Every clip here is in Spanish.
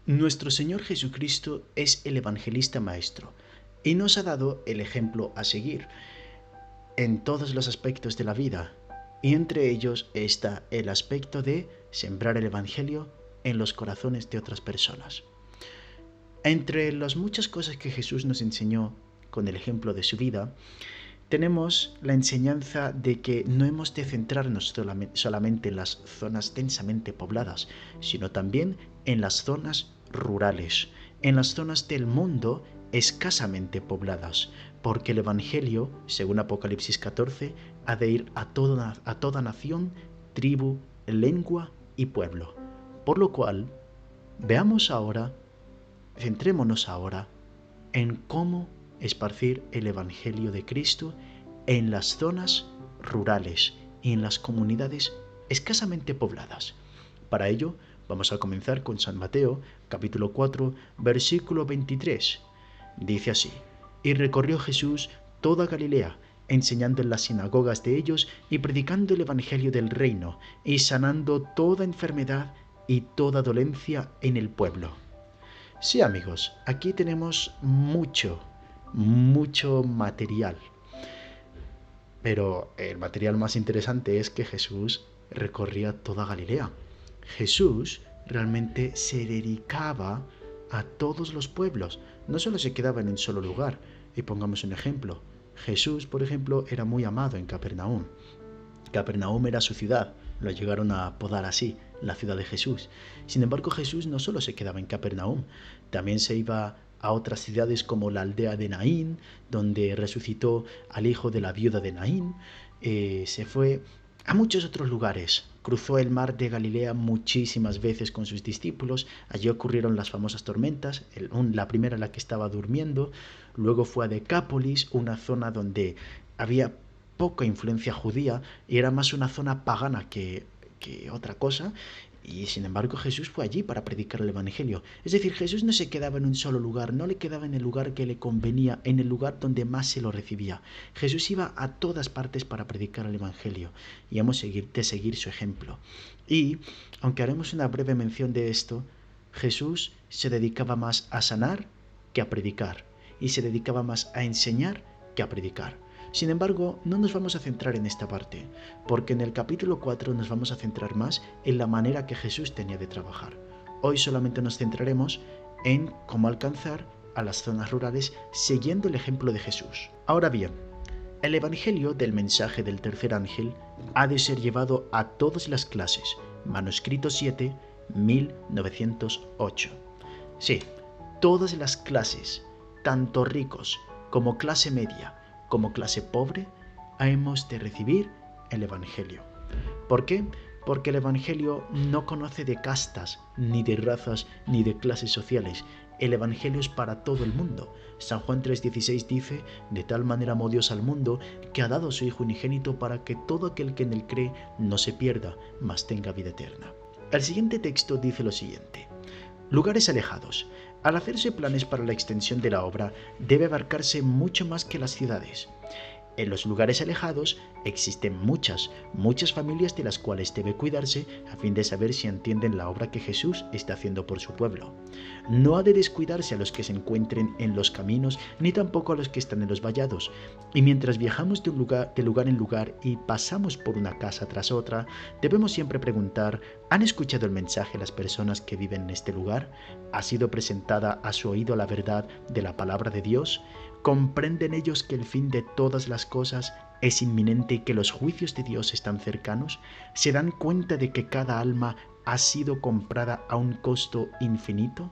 Nuestro Señor Jesucristo es el evangelista maestro y nos ha dado el ejemplo a seguir en todos los aspectos de la vida, y entre ellos está el aspecto de sembrar el evangelio en los corazones de otras personas. Entre las muchas cosas que Jesús nos enseñó con el ejemplo de su vida, tenemos la enseñanza de que no hemos de centrarnos solamente en las zonas densamente pobladas, sino también en las zonas rurales, en las zonas del mundo escasamente pobladas, porque el Evangelio, según Apocalipsis 14, ha de ir a toda nación, tribu, lengua y pueblo. Por lo cual, centrémonos ahora en cómo esparcir el Evangelio de Cristo en las zonas rurales y en las comunidades escasamente pobladas. Para ello, vamos a comenzar con San Mateo, capítulo 4, versículo 23. Dice así: Y recorrió Jesús toda Galilea, enseñando en las sinagogas de ellos y predicando el Evangelio del reino, y sanando toda enfermedad y toda dolencia en el pueblo. Sí, amigos, aquí tenemos mucho material. Pero el material más interesante es que Jesús recorría toda Galilea. Jesús realmente se dedicaba a todos los pueblos, no solo se quedaba en un solo lugar. Y pongamos un ejemplo. Jesús, por ejemplo, era muy amado en Capernaum. Capernaum era su ciudad, lo llegaron a apodar así, la ciudad de Jesús. Sin embargo, Jesús no solo se quedaba en Capernaum, también se iba a otras ciudades como la aldea de Naín, donde resucitó al hijo de la viuda de Naín. Se fue a muchos otros lugares. Cruzó el mar de Galilea muchísimas veces con sus discípulos. Allí ocurrieron las famosas tormentas, la primera en la que estaba durmiendo. Luego fue a Decápolis, una zona donde había poca influencia judía y era más una zona pagana que otra cosa. Y sin embargo Jesús fue allí para predicar el Evangelio. Es decir, Jesús no se quedaba en un solo lugar, no le quedaba en el lugar que le convenía, en el lugar donde más se lo recibía. Jesús iba a todas partes para predicar el Evangelio y hemos de seguir su ejemplo. Y, aunque haremos una breve mención de esto, Jesús se dedicaba más a sanar que a predicar, y se dedicaba más a enseñar que a predicar. Sin embargo, no nos vamos a centrar en esta parte, porque en el capítulo 4 nos vamos a centrar más en la manera que Jesús tenía de trabajar. Hoy solamente nos centraremos en cómo alcanzar a las zonas rurales siguiendo el ejemplo de Jesús. Ahora bien, el Evangelio del mensaje del tercer ángel ha de ser llevado a todas las clases. Manuscrito 7, 1908. Sí, todas las clases, tanto ricos como clase media, como clase pobre, hemos de recibir el Evangelio. ¿Por qué? Porque el Evangelio no conoce de castas, ni de razas, ni de clases sociales. El Evangelio es para todo el mundo. San Juan 3,16 dice: de tal manera amó Dios al mundo, que ha dado a su Hijo unigénito para que todo aquel que en él cree no se pierda, mas tenga vida eterna. El siguiente texto dice lo siguiente: lugares alejados. Al hacerse planes para la extensión de la obra, debe abarcarse mucho más que las ciudades. En los lugares alejados existen muchas familias de las cuales debe cuidarse a fin de saber si entienden la obra que Jesús está haciendo por su pueblo. No ha de descuidarse a los que se encuentren en los caminos, ni tampoco a los que están en los vallados. Y mientras viajamos de lugar en lugar y pasamos por una casa tras otra, debemos siempre preguntar: ¿han escuchado el mensaje las personas que viven en este lugar? ¿Ha sido presentada a su oído la verdad de la palabra de Dios? ¿Comprenden ellos que el fin de todas las cosas es inminente y que los juicios de Dios están cercanos? ¿Se dan cuenta de que cada alma ha sido comprada a un costo infinito?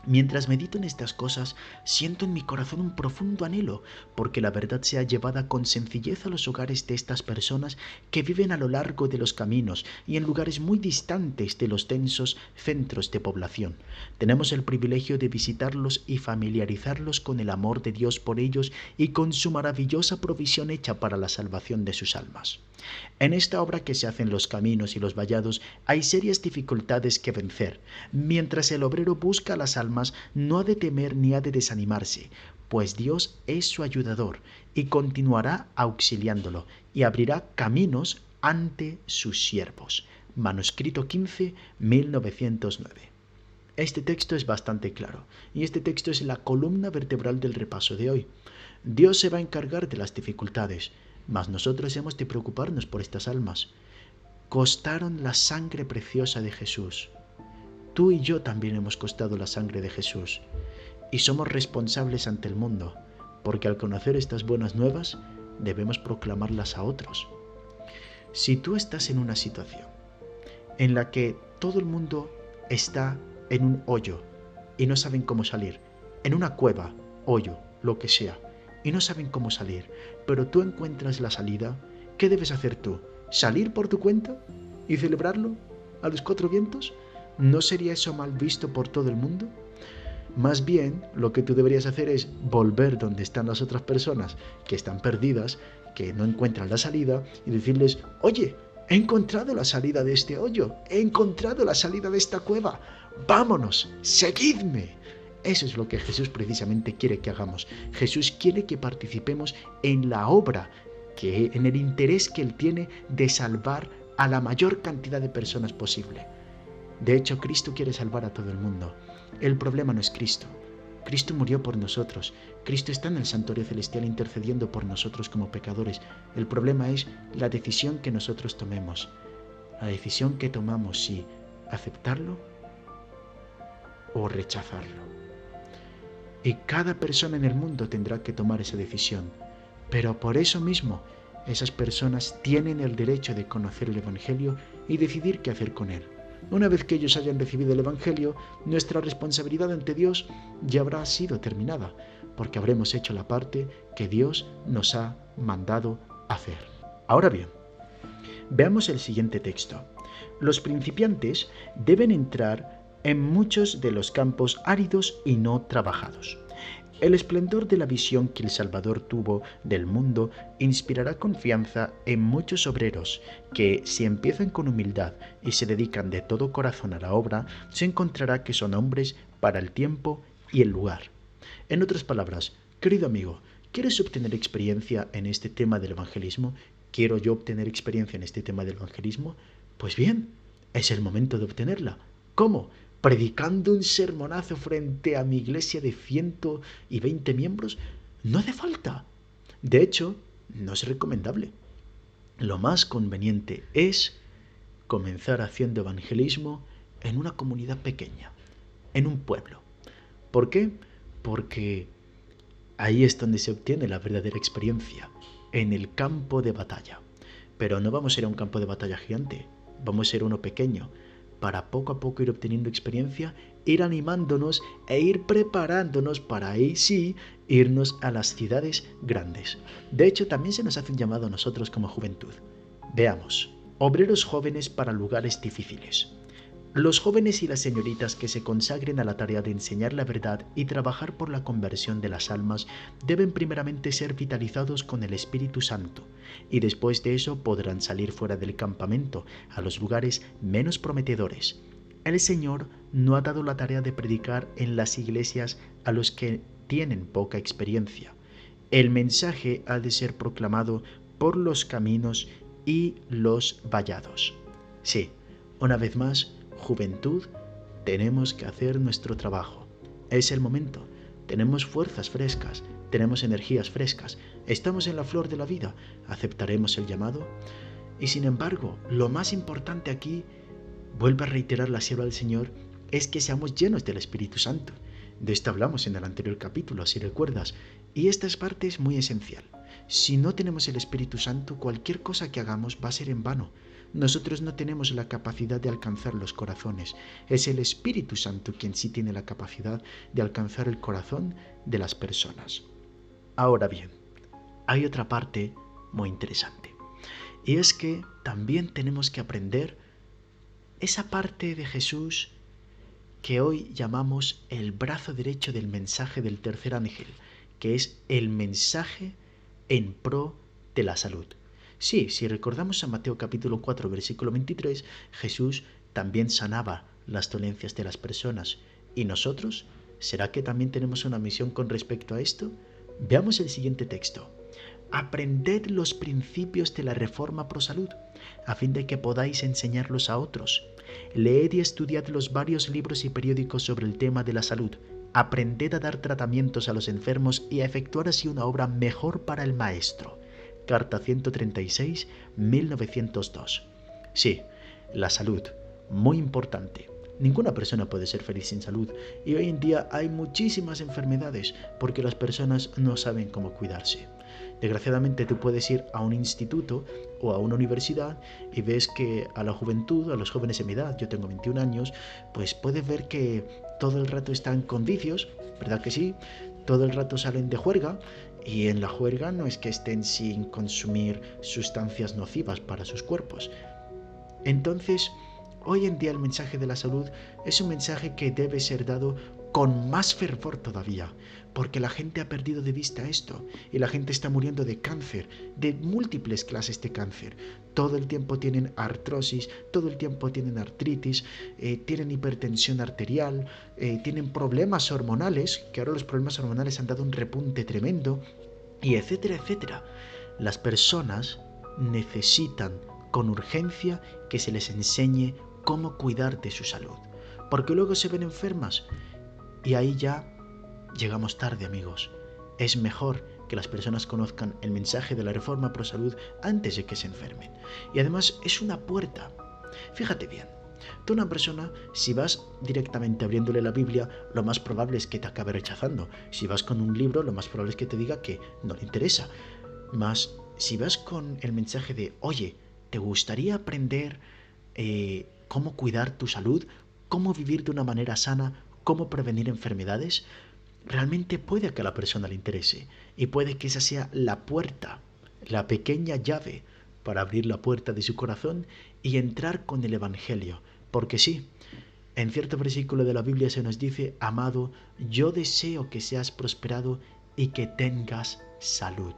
Mientras medito en estas cosas, siento en mi corazón un profundo anhelo, porque la verdad sea llevada con sencillez a los hogares de estas personas que viven a lo largo de los caminos y en lugares muy distantes de los densos centros de población. Tenemos el privilegio de visitarlos y familiarizarlos con el amor de Dios por ellos y con su maravillosa provisión hecha para la salvación de sus almas. En esta obra que se hace en los caminos y los vallados hay serias dificultades que vencer. Mientras el obrero busca las almas, no ha de temer ni ha de desanimarse, pues Dios es su ayudador y continuará auxiliándolo y abrirá caminos ante sus siervos. Manuscrito 15, 1909. Este texto es bastante claro y este texto es la columna vertebral del repaso de hoy. Dios se va a encargar de las dificultades, mas nosotros hemos de preocuparnos por estas almas. Costaron la sangre preciosa de Jesús. Tú y yo también hemos costado la sangre de Jesús y somos responsables ante el mundo, porque al conocer estas buenas nuevas debemos proclamarlas a otros. Si tú estás en una situación en la que todo el mundo está en un hoyo y no saben cómo salir, en una cueva, hoyo, lo que sea, y no saben cómo salir, pero tú encuentras la salida, ¿qué debes hacer tú? ¿Salir por tu cuenta y celebrarlo a los cuatro vientos? ¿No sería eso mal visto por todo el mundo? Más bien, lo que tú deberías hacer es volver donde están las otras personas que están perdidas, que no encuentran la salida, y decirles: oye, he encontrado la salida de este hoyo, he encontrado la salida de esta cueva, vámonos, seguidme. Eso es lo que Jesús precisamente quiere que hagamos. Jesús quiere que participemos en la obra, en el interés que Él tiene de salvar a la mayor cantidad de personas posible. De hecho, Cristo quiere salvar a todo el mundo. El problema no es Cristo. Cristo murió por nosotros. Cristo está en el santuario celestial intercediendo por nosotros como pecadores. El problema es la decisión que nosotros tomemos. La decisión que tomamos, si aceptarlo o rechazarlo. Y cada persona en el mundo tendrá que tomar esa decisión. Pero por eso mismo, esas personas tienen el derecho de conocer el Evangelio y decidir qué hacer con él. Una vez que ellos hayan recibido el Evangelio, nuestra responsabilidad ante Dios ya habrá sido terminada, porque habremos hecho la parte que Dios nos ha mandado hacer. Ahora bien, veamos el siguiente texto. Los principiantes deben entrar en muchos de los campos áridos y no trabajados. El esplendor de la visión que el Salvador tuvo del mundo inspirará confianza en muchos obreros que, si empiezan con humildad y se dedican de todo corazón a la obra, se encontrará que son hombres para el tiempo y el lugar. En otras palabras, querido amigo, ¿quieres obtener experiencia en este tema del evangelismo? ¿Quiero yo obtener experiencia en este tema del evangelismo? Pues bien, es el momento de obtenerla. ¿Cómo? Predicando un sermonazo frente a mi iglesia de 120 miembros, no hace falta. De hecho, no es recomendable. Lo más conveniente es comenzar haciendo evangelismo en una comunidad pequeña, en un pueblo. ¿Por qué? Porque ahí es donde se obtiene la verdadera experiencia, en el campo de batalla. Pero no vamos a ir a un campo de batalla gigante, vamos a ir a uno pequeño, para poco a poco ir obteniendo experiencia, ir animándonos e ir preparándonos para ahí sí irnos a las ciudades grandes. De hecho, también se nos hace un llamado a nosotros como juventud. Veamos, obreros jóvenes para lugares difíciles. Los jóvenes y las señoritas que se consagren a la tarea de enseñar la verdad y trabajar por la conversión de las almas deben primeramente ser vitalizados con el Espíritu Santo, y después de eso podrán salir fuera del campamento a los lugares menos prometedores. El Señor no ha dado la tarea de predicar en las iglesias a los que tienen poca experiencia. El mensaje ha de ser proclamado por los caminos y los vallados. Sí, una vez más, juventud, tenemos que hacer nuestro trabajo. Es el momento. Tenemos fuerzas frescas, tenemos energías frescas, estamos en la flor de la vida, aceptaremos el llamado. Y sin embargo, lo más importante aquí, vuelvo a reiterar la sierva del Señor, es que seamos llenos del Espíritu Santo. De esto hablamos en el anterior capítulo, si recuerdas, y esta parte es muy esencial. Si no tenemos el Espíritu Santo, cualquier cosa que hagamos va a ser en vano. Nosotros no tenemos la capacidad de alcanzar los corazones. Es el Espíritu Santo quien sí tiene la capacidad de alcanzar el corazón de las personas. Ahora bien, hay otra parte muy interesante. Y es que también tenemos que aprender esa parte de Jesús que hoy llamamos el brazo derecho del mensaje del tercer ángel, que es el mensaje en pro de la salud. Sí, si recordamos a Mateo capítulo 4, versículo 23, Jesús también sanaba las dolencias de las personas. ¿Y nosotros? ¿Será que también tenemos una misión con respecto a esto? Veamos el siguiente texto. aprended los principios de la Reforma Pro Salud, a fin de que podáis enseñarlos a otros. Leed y estudiad los varios libros y periódicos sobre el tema de la salud. Aprended a dar tratamientos a los enfermos y a efectuar así una obra mejor para el Maestro. Carta 136, 1902. Sí, la salud, muy importante. Ninguna persona puede ser feliz sin salud, y hoy en día hay muchísimas enfermedades porque las personas no saben cómo cuidarse. Desgraciadamente tú puedes ir a un instituto o a una universidad y ves que a la juventud, a los jóvenes de mi edad, yo tengo 21 años, pues puedes ver que todo el rato están con vicios, ¿verdad que sí? Todo el rato salen de juerga, y en la juerga no es que estén sin consumir sustancias nocivas para sus cuerpos. Entonces, hoy en día el mensaje de la salud es un mensaje que debe ser dado con más fervor todavía, porque la gente ha perdido de vista esto y la gente está muriendo de cáncer, de múltiples clases de cáncer. Todo el tiempo tienen artrosis, todo el tiempo tienen artritis, tienen hipertensión arterial, tienen problemas hormonales, que ahora los problemas hormonales han dado un repunte tremendo, y etcétera, etcétera. Las personas necesitan con urgencia que se les enseñe cómo cuidar de su salud, porque luego se ven enfermas y ahí ya llegamos tarde, amigos. Es mejor que las personas conozcan el mensaje de la Reforma Pro Salud antes de que se enfermen. Y además es una puerta. Fíjate bien, tú una persona, si vas directamente abriéndole la Biblia, lo más probable es que te acabe rechazando. Si vas con un libro, lo más probable es que te diga que no le interesa. Mas si vas con el mensaje de, oye, ¿te gustaría aprender cómo cuidar tu salud? ¿Cómo vivir de una manera sana? ¿Cómo prevenir enfermedades? Realmente puede que a la persona le interese, y puede que esa sea la puerta, la pequeña llave para abrir la puerta de su corazón y entrar con el Evangelio. Porque sí, en cierto versículo de la Biblia se nos dice, amado, yo deseo que seas prosperado y que tengas salud.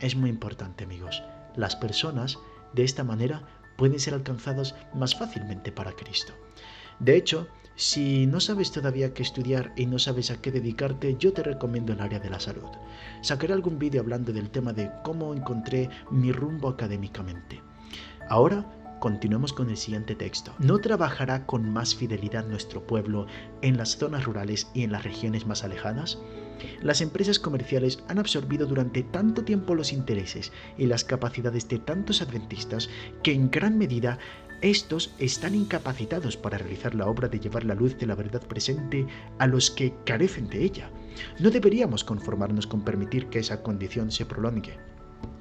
Es muy importante, amigos. Las personas de esta manera pueden ser alcanzadas más fácilmente para Cristo. De hecho, si no sabes todavía qué estudiar y no sabes a qué dedicarte, yo te recomiendo el área de la salud. Sacaré algún vídeo hablando del tema de cómo encontré mi rumbo académicamente. Ahora, continuemos con el siguiente texto. ¿No trabajará con más fidelidad nuestro pueblo en las zonas rurales y en las regiones más alejadas? Las empresas comerciales han absorbido durante tanto tiempo los intereses y las capacidades de tantos adventistas que en gran medida estos están incapacitados para realizar la obra de llevar la luz de la verdad presente a los que carecen de ella. No deberíamos conformarnos con permitir que esa condición se prolongue.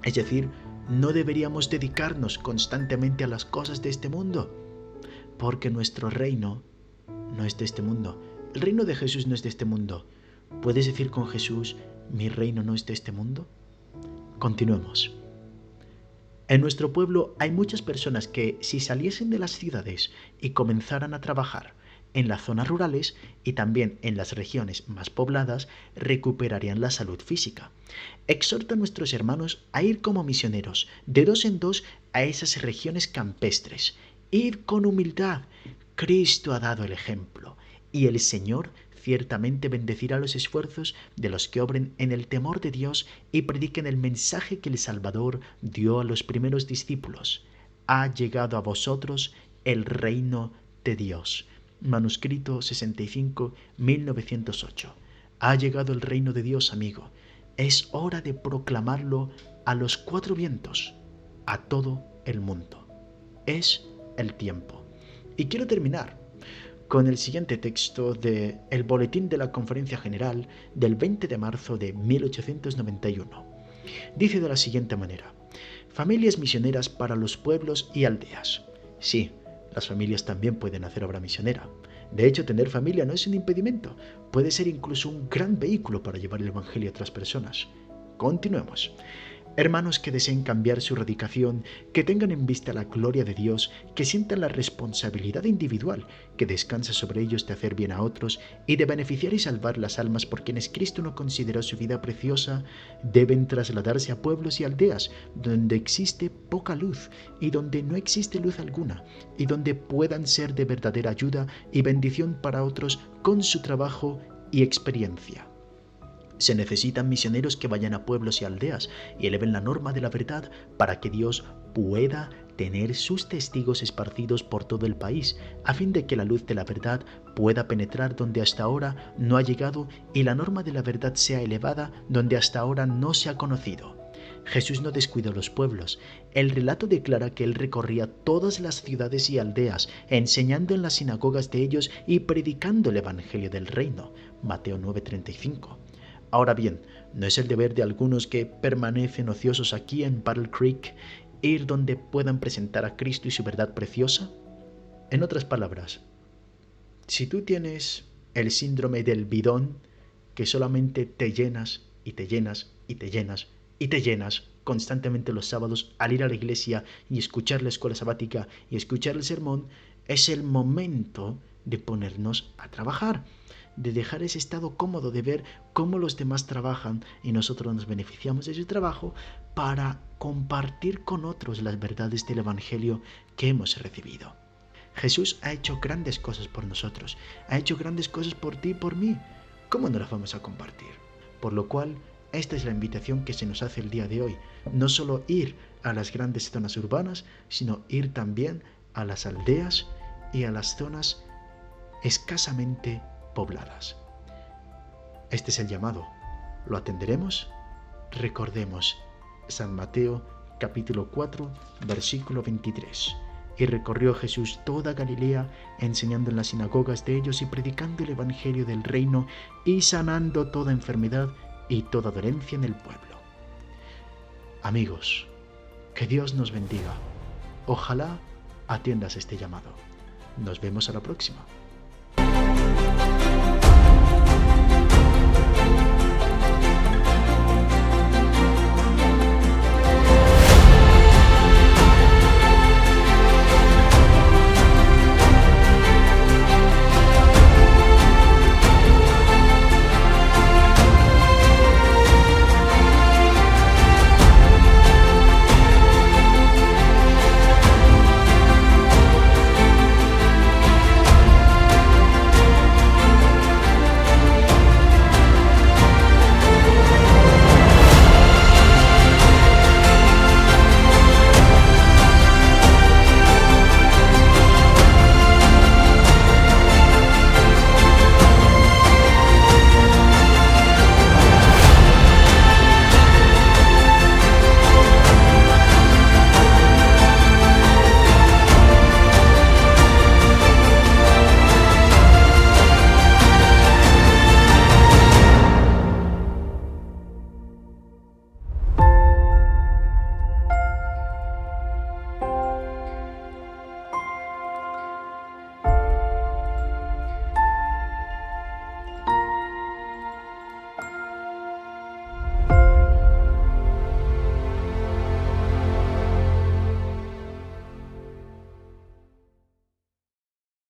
Es decir, no deberíamos dedicarnos constantemente a las cosas de este mundo, porque nuestro reino no es de este mundo. El reino de Jesús no es de este mundo. ¿Puedes decir con Jesús, mi reino no es de este mundo? Continuemos. En nuestro pueblo hay muchas personas que, si saliesen de las ciudades y comenzaran a trabajar en las zonas rurales y también en las regiones más pobladas, recuperarían la salud física. Exhorto a nuestros hermanos a ir como misioneros, de 2 en 2, a esas regiones campestres. Ir con humildad. Cristo ha dado el ejemplo, y el Señor ciertamente bendecirá los esfuerzos de los que obren en el temor de Dios y prediquen el mensaje que el Salvador dio a los primeros discípulos. Ha llegado a vosotros el reino de Dios. Manuscrito 65, 1908. Ha llegado el reino de Dios, amigo. Es hora de proclamarlo a los 4 vientos, a todo el mundo. Es el tiempo. Y quiero terminar con el siguiente texto de el Boletín de la Conferencia General del 20 de marzo de 1891. Dice de la siguiente manera: familias misioneras para los pueblos y aldeas. Sí, las familias también pueden hacer obra misionera. De hecho, tener familia no es un impedimento, puede ser incluso un gran vehículo para llevar el Evangelio a otras personas. Continuemos. Hermanos que deseen cambiar su radicación, que tengan en vista la gloria de Dios, que sientan la responsabilidad individual que descansa sobre ellos de hacer bien a otros y de beneficiar y salvar las almas por quienes Cristo no consideró su vida preciosa, deben trasladarse a pueblos y aldeas donde existe poca luz y donde no existe luz alguna, y donde puedan ser de verdadera ayuda y bendición para otros con su trabajo y experiencia. Se necesitan misioneros que vayan a pueblos y aldeas y eleven la norma de la verdad para que Dios pueda tener sus testigos esparcidos por todo el país, a fin de que la luz de la verdad pueda penetrar donde hasta ahora no ha llegado y la norma de la verdad sea elevada donde hasta ahora no se ha conocido. Jesús no descuidó los pueblos. El relato declara que él recorría todas las ciudades y aldeas, enseñando en las sinagogas de ellos y predicando el evangelio del reino. Mateo 9:35. Ahora bien, ¿no es el deber de algunos que permanecen ociosos aquí en Battle Creek ir donde puedan presentar a Cristo y su verdad preciosa? En otras palabras, si tú tienes el síndrome del bidón, que solamente te llenas y te llenas y te llenas y te llenas constantemente los sábados al ir a la iglesia y escuchar la escuela sabática y escuchar el sermón, es el momento de ponernos a trabajar, de dejar ese estado cómodo de ver cómo los demás trabajan y nosotros nos beneficiamos de ese trabajo para compartir con otros las verdades del Evangelio que hemos recibido. Jesús ha hecho grandes cosas por nosotros, ha hecho grandes cosas por ti y por mí. ¿Cómo no las vamos a compartir? Por lo cual, esta es la invitación que se nos hace el día de hoy. No solo ir a las grandes zonas urbanas, sino ir también a las aldeas y a las zonas escasamente pobladas. Este es el llamado. ¿Lo atenderemos? Recordemos San Mateo capítulo 4, versículo 23. Y recorrió Jesús toda Galilea, enseñando en las sinagogas de ellos y predicando el evangelio del reino y sanando toda enfermedad y toda dolencia en el pueblo. Amigos, que Dios nos bendiga. Ojalá atiendas este llamado. Nos vemos a la próxima.